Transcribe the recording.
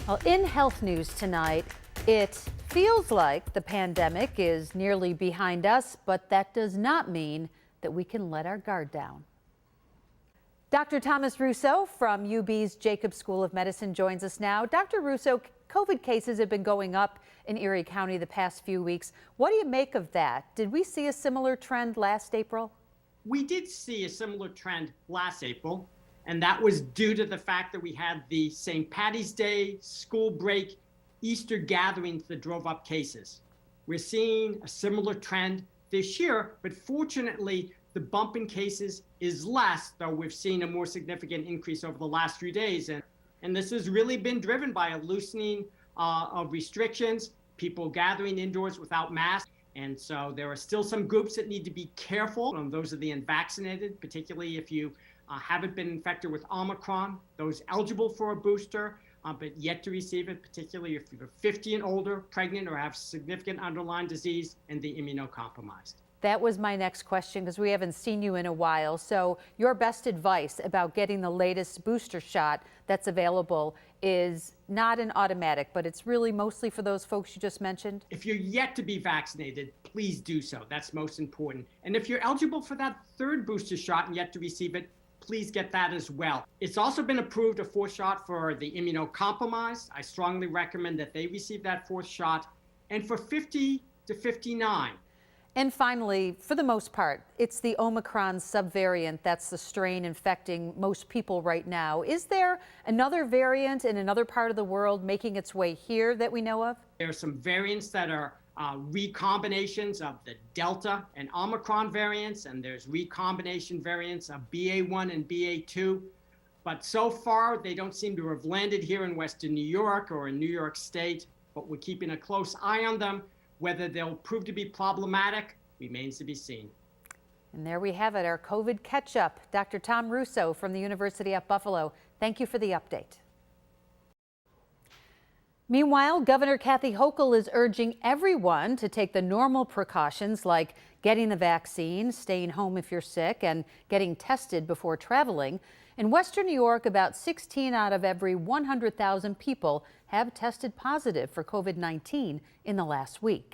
Well, in health news tonight, it feels like the pandemic is nearly behind us, but that does not mean that we can let our guard down. Dr. Thomas Russo from UB's Jacobs School of Medicine joins us now. Dr. Russo, COVID cases have been going up in Erie County the past few weeks. What do you make of that? Did we see a similar trend last April? We did see a similar trend last April, and that was due to the fact that we had the St. Patty's Day, school break, Easter gatherings that drove up cases. We're seeing a similar trend this year, but fortunately, the bump in cases is less, though we've seen a more significant increase over the last few days. And this has really been driven by a loosening of restrictions, people gathering indoors without masks. And so there are still some groups that need to be careful. Those are the unvaccinated, particularly if you haven't been infected with Omicron, those eligible for a booster, but yet to receive it, particularly if you're 50 and older, pregnant, or have significant underlying disease, and the immunocompromised. That was my next question because we haven't seen you in a while. So your best advice about getting the latest booster shot that's available is not an automatic, but it's really mostly for those folks you just mentioned? If you're yet to be vaccinated, please do so. That's most important. And if you're eligible for that third booster shot and yet to receive it, please get that as well. It's also been approved a fourth shot for the immunocompromised. I strongly recommend that they receive that fourth shot. And for 50 to 59. And finally, for the most part, it's the Omicron subvariant that's the strain infecting most people right now. Is there another variant in another part of the world making its way here that we know of? There are some variants that are recombinations of the Delta and Omicron variants, and there's recombination variants of BA1 and BA2. But so far, they don't seem to have landed here in Western New York or in New York State, but we're keeping a close eye on them. Whether they'll prove to be problematic remains to be seen. And there we have it, our COVID catch-up. Dr. Tom Russo from the University at Buffalo, thank you for the update. Meanwhile, Governor Kathy Hochul is urging everyone to take the normal precautions like getting the vaccine, staying home if you're sick, and getting tested before traveling. In Western New York, about 16 out of every 100,000 people have tested positive for COVID-19 in the last week.